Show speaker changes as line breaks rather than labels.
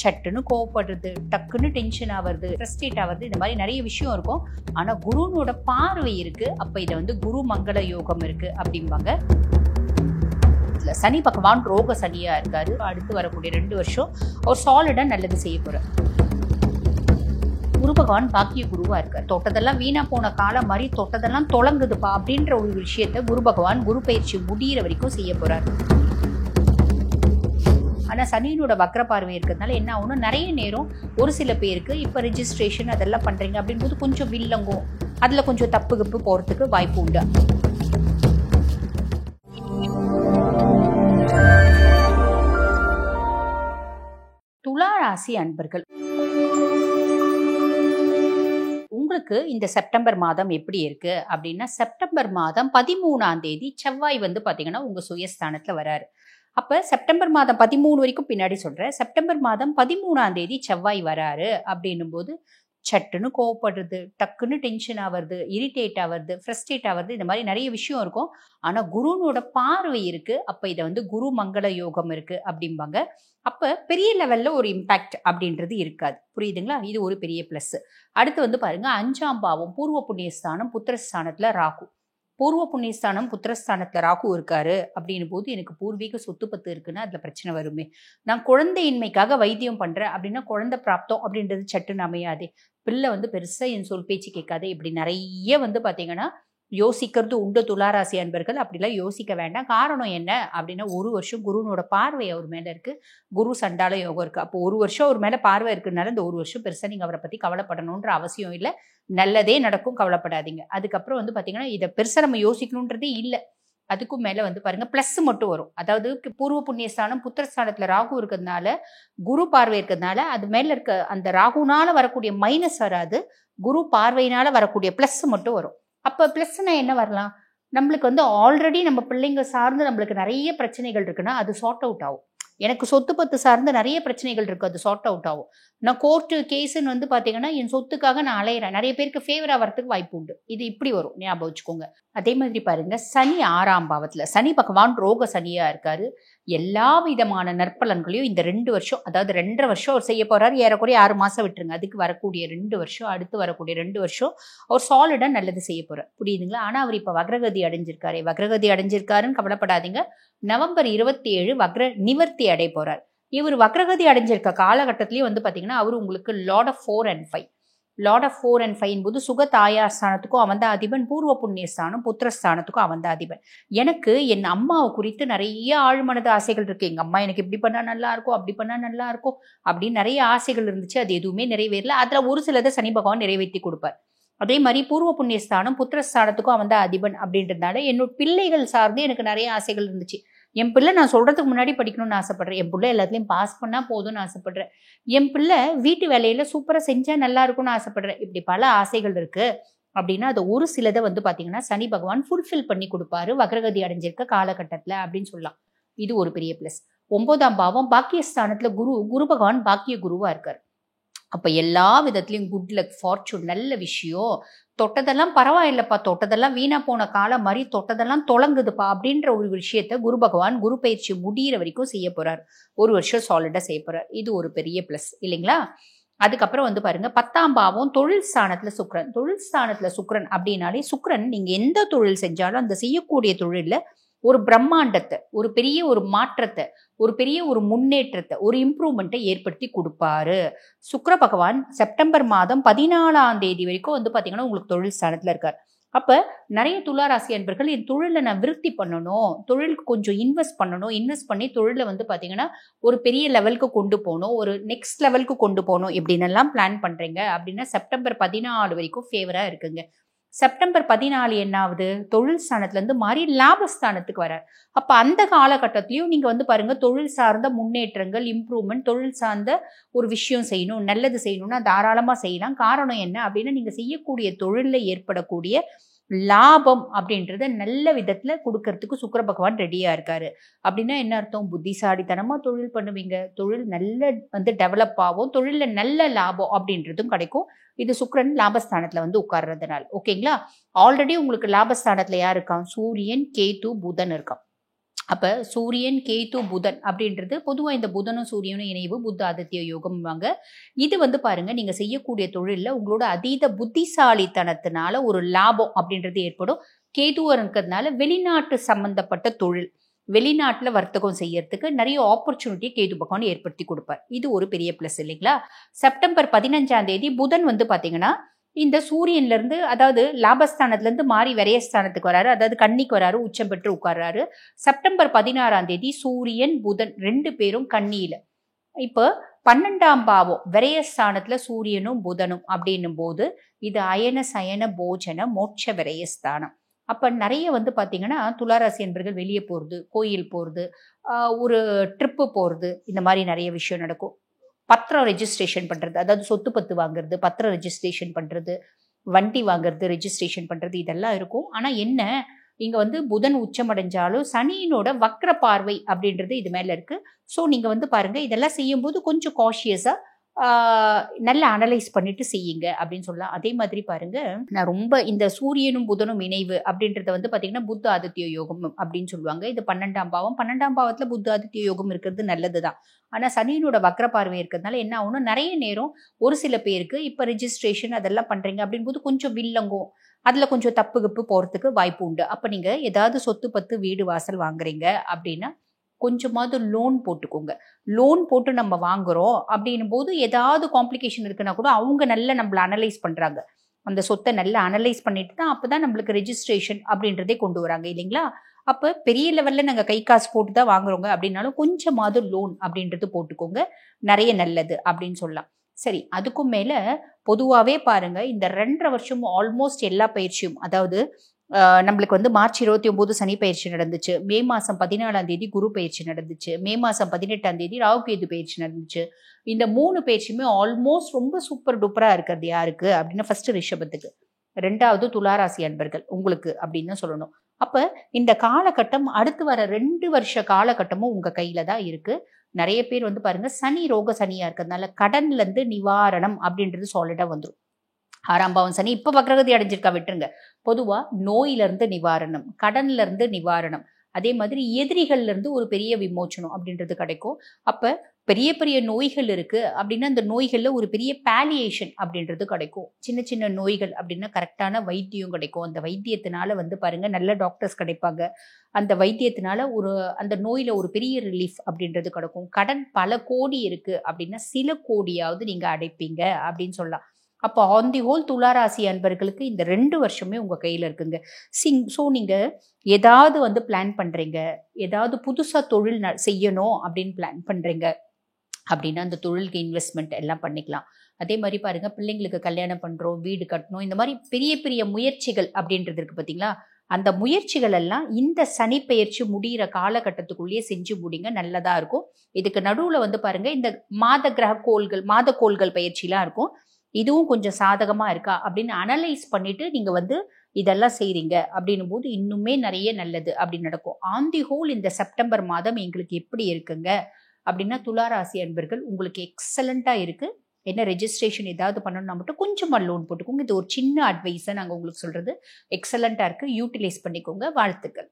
சட்டுன்னு கோவப்படுறது, டக்குன்னு டென்ஷன் ஆகிறது, ஃப்ரஸ்ட்ரேட் ஆகிறது, இந்த மாதிரி நிறைய விஷயம் இருக்கும். ஆனால் குருனோட பார்வை இருக்கு. அப்போ இதை வந்து குரு மங்கள யோகம் இருக்கு அப்படிம்பாங்க. சனி பகவான் ரோக சனியா இருக்காரு. அடுத்து வரக்கூடிய 2 வருஷம் ஒரு சாலிடா நல்லது செய்ய போறார். குரு பகவான் பாக்கிய குருவா இருக்கார். தொட்டதெல்லாம் வீணா போன காலம் மாதிரி தொட்டதெல்லாம் தொடங்குதுப்பா அப்படின்ற ஒரு விஷயத்த குரு பகவான் குரு பயிற்சி முடிகிற வரைக்கும் செய்ய போறார். ஆனால் சனியினோட வக்ர பார்வை இருக்கிறதுனால என்ன ஆகும்னா, நிறைய நேரம் ஒரு சில பேருக்கு இப்போ ரெஜிஸ்ட்ரேஷன் அதெல்லாம் பண்ணுறீங்க அப்படின்போது கொஞ்சம் வில்லங்கும், அதில் கொஞ்சம் தப்பு கப்பு போகிறதுக்கு வாய்ப்பு உண்டு. துலா ராசி அன்பர்கள், உங்களுக்கு இந்த செப்டம்பர் மாதம் எப்படி இருக்கு அப்படின்னா, செப்டம்பர் மாதம் 13ஆம் தேதி செவ்வாய் வந்து பார்த்தீங்கன்னா உங்கள் சுயஸ்தானத்தில் வராரு. அப்போ செப்டம்பர் மாதம் 13 வரைக்கும் பின்னாடி சொல்கிறேன். செப்டம்பர் மாதம் 13ஆம் தேதி செவ்வாய் வராரு அப்படின்னும் போது சட்டுன்னு கோவப்படுறது, டக்குன்னு டென்ஷன் ஆகிறது, இரிட்டேட் ஆகிறது, ஃப்ரஸ்ட்ரேட் ஆகிறது, இந்த மாதிரி நிறைய விஷயம் இருக்கும். ஆனால் குருனோட பார்வை இருக்கு. அப்போ இதை வந்து குரு மங்கள யோகம் இருக்கு அப்படிம்பாங்க. அப்போ பெரிய லெவலில் ஒரு இம்பேக்ட் அப்படின்றது இருக்காது. புரியுதுங்களா? இது ஒரு பெரிய ப்ளஸ். அடுத்து வந்து பாருங்க, 5ஆம் பாவம் பூர்வ புண்ணியஸ்தானம் புத்திரஸ்தானத்தில் ராகு. பூர்வ புண்ணியஸ்தானம் புத்திரஸ்தானத்தில் ராகு இருக்காரு அப்படின்னும் போது எனக்கு பூர்வீக சொத்து பத்து இருக்குன்னா அதில் பிரச்சனை வருமே. நான் குழந்தையின்மைக்காக வைத்தியம் பண்ணுறேன் அப்படின்னா குழந்தை பிராப்தம் அப்படின்றது சட்டுன்னு அமையாதே. பிள்ளை வந்து பெருசாக என் சொல் பேச்சு கேட்காதே. இப்படி நிறைய வந்து பார்த்தீங்கன்னா யோசிக்கிறது உண்டு துளாராசி அன்பர்கள். அப்படிலாம் யோசிக்க வேண்டாம். காரணம் என்ன அப்படின்னா, 1 வருஷம் குருனோட பார்வை அவர் மேலே இருக்குது. குரு சண்டால யோகம் இருக்குது. அப்போ 1 வருஷம் அவர் மேலே பார்வை இருக்குனால இந்த 1 வருஷம் பெருசாக நீங்கள் அவரை பற்றி கவலைப்படணுன்ற அவசியம் இல்லை. நல்லதே நடக்கும், கவலைப்படாதீங்க. அதுக்கப்புறம் வந்து பார்த்தீங்கன்னா இதை பெருசாக நம்ம யோசிக்கணுன்றதே இல்லை. அதுக்கும் மேலே வந்து பாருங்க ப்ளஸ் மட்டும் வரும். அதாவது பூர்வ புண்ணியஸ்தானம் புத்திரஸ்தானத்தில் ராகு இருக்கிறதுனால, குரு பார்வை இருக்கிறதுனால அது மேலே இருக்க அந்த ராகுனால வரக்கூடிய மைனஸ் வராது, குரு பார்வையினால வரக்கூடிய ப்ளஸ் மட்டும் வரும். அப்போ ப்ளஸ்னா என்ன வரலாம்? நம்மளுக்கு வந்து ஆல்ரெடி நம்ம பிள்ளைங்க சார்ந்து நம்மளுக்கு நிறைய பிரச்சனைகள் இருக்குன்னா அது சார்ட் அவுட் ஆகும். எனக்கு சொத்து பத்து சார்ந்து நிறைய பிரச்சனைகள் இருக்குது, அது சார்ட் அவுட் ஆகும். நான் கோர்ட்டு கேஸுன்னு வந்து பார்த்தீங்கன்னா என் சொத்துக்காக நான் அலையிறேன், நிறைய பேருக்கு ஃபேவராக வரத்துக்கு வாய்ப்பு உண்டு. இது இப்படி வரும், ஞாபகம் வச்சுக்கோங்க. அதே மாதிரி பாருங்க, சனி 6ஆம் பாவத்தில், சனி பகவான் ரோக சனியாக இருக்காரு. எல்லா விதமான நற்பலன்களையும் இந்த 2 வருஷம், அதாவது 2.5 வருஷம் அவர் செய்ய போறாரு. ஏறக்குறைய 6 மாதம் விட்டுருங்க. அதுக்கு வரக்கூடிய 2 வருஷம், அடுத்து வரக்கூடிய 2 வருஷம் அவர் சாலிடாக நல்லது செய்ய போறார். புரியுதுங்களா? ஆனால் அவர் இப்போ வக்ரகதி அடைஞ்சிருக்காரு. வக்ரகதி அடைஞ்சிருக்காருன்னு கவலைப்படாதீங்க. நவம்பர் 27 வக்ர நிவர்த்தி அடைய போறார். இவர் வக்ரகதி அடைஞ்சிருக்க காலகட்டத்திலேயே வந்து பார்த்தீங்கன்னா அவர் உங்களுக்கு lord of 4 and 5. Lord of 4 and 5 போது சுக தாயார் ஸ்தானத்துக்கும் அவன் தான் அதிபன், பூர்வ புண்ணியஸ்தானம் புத்திரஸ்தானத்துக்கும் அவன் தான் அதிபன். எனக்கு என் அம்மாவை குறித்து நிறைய ஆழ்மனது ஆசைகள் இருக்கு. எங்கள் அம்மா எனக்கு இப்படி பண்ணால் நல்லா இருக்கும், அப்படி பண்ணால் நல்லா இருக்கும் அப்படின்னு நிறைய ஆசைகள் இருந்துச்சு. அது எதுவுமே நிறைவேறல. அதில் ஒரு சிலதை சனி பகவான் நிறைவேற்றி கொடுப்பார். அதே மாதிரி பூர்வ புண்ணியஸ்தானம் புத்திரஸ்தானத்துக்கும் அவன் தான் அதிபன் அப்படின்றதுனால என்னோட பிள்ளைகள் சார்ந்து எனக்கு நிறைய ஆசைகள் இருந்துச்சு. என் பிள்ளை நான் சொல்றதுக்கு முன்னாடி படிக்கணும்னு ஆசைப்படுறேன். என் பிள்ளை எல்லாத்துலேயும் பாஸ் பண்ணால் போதும்னு ஆசைப்படுறேன். என் பிள்ளை வீட்டு வேலையில சூப்பராக செஞ்சா நல்லா இருக்கும்னு ஆசைப்படுறேன். இப்படி பல ஆசைகள் இருக்கு அப்படின்னா அது ஒரு சிலதை வந்து பார்த்தீங்கன்னா சனி பகவான் ஃபுல்ஃபில் பண்ணி கொடுப்பாரு வக்ரகதி அடைஞ்சிருக்க காலகட்டத்தில் அப்படின்னு சொல்லலாம். இது ஒரு பெரிய பிளஸ். 9ஆம் பாவம் பாக்கியஸ்தானத்துல குரு பகவான் பாக்கிய குருவா இருக்கார். அப்போ எல்லா விதத்துலையும் குட் லக், ஃபார்ச்சூன், நல்ல விஷயம். தொட்டதெல்லாம் பரவாயில்லப்பா, தொட்டதெல்லாம் வீணா போன காலம் மாதிரி தொட்டதெல்லாம் தொடங்குதுப்பா அப்படின்ற ஒரு விஷயத்த குரு பகவான் குரு பயிற்சி முடிகிற வரைக்கும் செய்ய போறார். 1 வருஷம் சாலிடா செய்ய போறார். இது ஒரு பெரிய பிளஸ் இல்லைங்களா? அதுக்கப்புறம் வந்து பாருங்க, 10ஆம் பாவம் தொழில் ஸ்தானத்துல சுக்கிரன். தொழில் ஸ்தானத்துல சுக்கிரன் அப்படின்னாலே சுக்கிரன் நீங்க எந்த தொழில் செஞ்சாலும் அந்த செய்யக்கூடிய தொழில்ல ஒரு பிரம்மாண்டத்தை, ஒரு பெரிய ஒரு மாற்றத்தை, ஒரு பெரிய ஒரு முன்னேற்றத்தை, ஒரு இம்ப்ரூவ்மெண்ட்டை ஏற்படுத்தி கொடுப்பாரு. சுக்கிர பகவான் செப்டம்பர் மாதம் 14ஆம் தேதி வரைக்கும் வந்து பார்த்தீங்கன்னா உங்களுக்கு தொழில் ஸ்தானத்தில் இருக்கார். அப்போ நிறைய துளாராசி அன்பர்கள் என் தொழிலை நான் விருத்தி பண்ணணும், தொழிலுக்கு கொஞ்சம் இன்வெஸ்ட் பண்ணணும், இன்வெஸ்ட் பண்ணி தொழிலை வந்து பார்த்தீங்கன்னா ஒரு பெரிய லெவலுக்கு கொண்டு போகணும், ஒரு நெக்ஸ்ட் லெவலுக்கு கொண்டு போகணும் இப்படின்னு எல்லாம் பிளான் பண்ணுறீங்க அப்படின்னா செப்டம்பர் 14 வரைக்கும் ஃபேவராக இருக்குங்க. செப்டம்பர் 14 என்ன ஆகுது? தொழில் ஸ்தானத்துலேருந்து மாறி லாபஸ்தானத்துக்கு வரார். அப்போ அந்த காலகட்டத்திலையும் நீங்கள் வந்து பாருங்கள், தொழில் சார்ந்த முன்னேற்றங்கள், இம்ப்ரூவ்மெண்ட், தொழில் சார்ந்த ஒரு விஷயம் செய்யணும், நல்லது செய்யணும்னா தாராளமாக செய்யலாம். காரணம் என்ன அப்படின்னா நீங்கள் செய்யக்கூடிய தொழிலில் ஏற்படக்கூடிய லாபம் அப்படின்றத நல்ல விதத்தில் கொடுக்கறதுக்கு சுக்கிர பகவான் ரெடியாக இருக்காரு. அப்படின்னா என்ன அர்த்தம்? புத்திசாலித்தனமாக தொழில் பண்ணுவீங்க, தொழில் நல்ல வந்து டெவலப் ஆகும், தொழிலில் நல்ல லாபம் அப்படின்றதும் கிடைக்கும். இது சுக்கிரன் லாபஸ்தானத்தில் வந்து உட்கார்றதுனால. ஓகேங்களா? ஆல்ரெடி உங்களுக்கு லாபஸ்தானத்தில் யார் இருக்கான்? சூரியன், கேது, புதன் இருக்கான். அப்ப சூரியன் கேது புதன் அப்படின்றது பொதுவா இந்த புதனும் சூரியனும் இணைவு புத்த ஆதித்ய யோகம்வாங்க. இது வந்து பாருங்க, நீங்க செய்யக்கூடிய தொழில்ல உங்களோட அதீத புத்திசாலித்தனத்தினால ஒரு லாபம் அப்படின்றது ஏற்படும். கேதுவா இருக்கிறதுனால வெளிநாட்டு சம்பந்தப்பட்ட தொழில், வெளிநாட்டுல வர்த்தகம் செய்யறதுக்கு நிறைய ஆப்பர்ச்சுனிட்டி கேது பகவான் ஏற்படுத்தி கொடுப்பார். இது ஒரு பெரிய பிளஸ் இல்லைங்களா? செப்டம்பர் 15ஆம் தேதி புதன் வந்து பாத்தீங்கன்னா இந்த சூரியன்ல இருந்து, அதாவது லாபஸ்தானத்துல இருந்து மாறி விரயஸ்தானத்துக்கு வராரு, அதாவது கன்னிக்கு வராரு, உச்சம் பெற்று உட்கார்றாரு. செப்டம்பர் 16ஆம் தேதி சூரியன் புதன் 2 பேரும் கன்னியில. இப்போ 12ஆம் பாவம் விரயஸ்தானத்துல சூரியனும் புதனும் அப்படின்னும் போது இது அயன சயன போஜன மோட்ச விரயஸ்தானம். அப்ப நிறைய வந்து பாத்தீங்கன்னா துளாராசி என்பர்கள் வெளியே போறது, கோயில் போறது, ஒரு ட்ரிப்பு போறது, இந்த மாதிரி நிறைய விஷயம் நடக்கும். பத்திரம் ரெஜிஸ்ட்ரேஷன் பண்றது, அதாவது சொத்து பத்து வாங்குறது, பத்திரம் ரெஜிஸ்ட்ரேஷன் பண்றது, வண்டி வாங்குறது, ரெஜிஸ்ட்ரேஷன் பண்றது, இதெல்லாம் இருக்கும். ஆனா என்ன, இங்க வந்து புதன் உச்சமடைஞ்சாலும் சனியினோட வக்ர பார்வை அப்படின்றது இது மேல இருக்கு. ஸோ நீங்க வந்து பாருங்க, இதெல்லாம் செய்யும்போது கொஞ்சம் காஷியஸா நல்லா அனலைஸ் பண்ணிட்டு செய்யுங்க அப்படின்னு சொல்லலாம். அதே மாதிரி பாருங்க, நான் ரொம்ப இந்த சூரியனும் புதனும் இணைவு அப்படின்றத வந்து பாத்தீங்கன்னா புத்த ஆதித்ய யோகம் அப்படின்னு சொல்லுவாங்க. இது 12ஆம் பாவம். 12ஆம் பாவத்துல புத்த ஆதித்ய யோகம் இருக்கிறது நல்லதுதான். ஆனா சனியினோட வக்ர பார்வை இருக்கிறதுனால என்ன ஆகும்னா, நிறைய நேரம் ஒரு சில பேருக்கு இப்ப ரெஜிஸ்ட்ரேஷன் அதெல்லாம் பண்றீங்க அப்படின் போது கொஞ்சம் வில்லங்கும், அதுல கொஞ்சம் தப்பு கப்பு போறதுக்கு வாய்ப்பு உண்டு. அப்ப நீங்க ஏதாவது சொத்து பத்து வீடு வாசல் வாங்குறீங்க அப்படின்னா கொஞ்சமாவது லோன் போட்டுக்கோங்க. லோன் போட்டு நம்ம வாங்குறோம் அப்படின்னும் போது ஏதாவது காம்ப்ளிகேஷன் இருக்குன்னா கூட அவங்க நல்லா நம்மள அனலைஸ் பண்றாங்க. அந்த சொத்தை நல்லா அனலைஸ் பண்ணிட்டு தான் அப்பதான் நம்மளுக்கு ரெஜிஸ்ட்ரேஷன் அப்படின்றதே கொண்டு வராங்க இல்லைங்களா? அப்ப பெரிய லெவல்ல நாங்க கை காசு போட்டு தான் வாங்குறோங்க அப்படின்னாலும் கொஞ்சமாவது லோன் அப்படின்றது போட்டுக்கோங்க. நிறைய நல்லது அப்படின்னு சொல்லலாம். சரி, அதுக்கும் மேல பொதுவாவே பாருங்க, இந்த 2.5 வருஷமும் ஆல்மோஸ்ட் எல்லா பயிற்சியும், அதாவது நம்மளுக்கு வந்து மார்ச் 29 சனி பயிற்சி நடந்துச்சு, மே மாசம் 14ஆம் தேதி குரு பயிற்சி நடந்துச்சு, மே மாசம் 18ஆம் தேதி ராகு கேது பயிற்சி நடந்துச்சு. இந்த 3 பயிற்சியுமே ஆல்மோஸ்ட் ரொம்ப சூப்பர் டூப்பரா இருக்கிறது யாருக்கு அப்படின்னா, ஃபர்ஸ்ட் ரிஷபத்துக்கு, 2வது துளாராசி அன்பர்கள் உங்களுக்கு அப்படின்னு தான் சொல்லணும். அப்ப இந்த காலகட்டம் அடுத்து வர 2 வருஷ காலகட்டமும் உங்க கையில தான் இருக்கு. நிறைய பேர் வந்து பாருங்க, சனி ரோக சனியா இருக்கிறதுனால கடன்ல இருந்து நிவாரணம் அப்படின்றது சாலிடா வந்துடும். 6ஆம் பாவம் சனி இப்ப வக்ரகதி அடைஞ்சிருக்கா, விட்டுருங்க. பொதுவா நோயில இருந்து நிவாரணம், கடன்ல இருந்து நிவாரணம், அதே மாதிரி எதிரிகள்ல இருந்து ஒரு பெரிய விமோச்சனம் அப்படின்றது கிடைக்கும். அப்ப பெரிய பெரிய நோய்கள் இருக்கு அப்படின்னா அந்த நோய்கள்ல ஒரு பெரிய பாலியேஷன் அப்படின்றது கிடைக்கும். சின்ன சின்ன நோய்கள் அப்படின்னா கரெக்டான வைத்தியம் கிடைக்கும். அந்த வைத்தியத்தினால வந்து பாருங்க நல்ல டாக்டர்ஸ் கிடைப்பாங்க. அந்த வைத்தியத்தினால அந்த நோயில ஒரு பெரிய ரிலீஃப் அப்படின்றது கிடைக்கும். கடன் பல கோடி இருக்கு அப்படின்னா சில கோடியாவது நீங்க அடைப்பீங்க அப்படின்னு சொல்லலாம். அப்போ ஆன் தி ஹோல் துளாராசி அன்பர்களுக்கு இந்த 2 வருஷமே உங்க கையில இருக்குங்க. ஸோ நீங்க ஏதாவது வந்து பிளான் பண்றீங்க, ஏதாவது புதுசா தொழில் செய்யணும் அப்படின்னு பிளான் பண்றீங்க அப்படின்னா அந்த தொழிலுக்கு இன்வெஸ்ட்மெண்ட் எல்லாம் பண்ணிக்கலாம். அதே மாதிரி பாருங்க, பிள்ளைங்களுக்கு கல்யாணம் பண்றோம், வீடு கட்டணும், இந்த மாதிரி பெரிய பெரிய முயற்சிகள் அப்படின்றது இருக்கு பார்த்தீங்களா? அந்த முயற்சிகள் எல்லாம் இந்த சனி பெயர்ச்சி முடிகிற காலகட்டத்துக்குள்ளேயே செஞ்சு முடிங்க, நல்லதா இருக்கும். இதுக்கு நடுவுல வந்து பாருங்க, இந்த மாத கோள்கள் பயிற்சிலாம் இருக்கும். இதுவும் கொஞ்சம் சாதகமா இருக்கா அப்படின்னு அனலைஸ் பண்ணிட்டு நீங்க வந்து இதெல்லாம் செய்றீங்க அப்படின்னும் போது இன்னுமே நிறைய நல்லது அப்படி நடக்கும். ஆன் தி ஹோல் இந்த செப்டம்பர் மாதம் எங்களுக்கு எப்படி இருக்குங்க அப்படின்னா, துளாராசி அன்பர்கள் உங்களுக்கு எக்ஸலண்டா இருக்கு. என்ன ரெஜிஸ்ட்ரேஷன் ஏதாவது பண்ணணும்னா மட்டும் கொஞ்சமா லோன் போட்டுக்கோங்க. இது ஒரு சின்ன அட்வைஸை நாங்கள் உங்களுக்கு சொல்றது. எக்ஸலண்டா இருக்கு, யூட்டிலைஸ் பண்ணிக்கோங்க. வாழ்த்துக்கள்.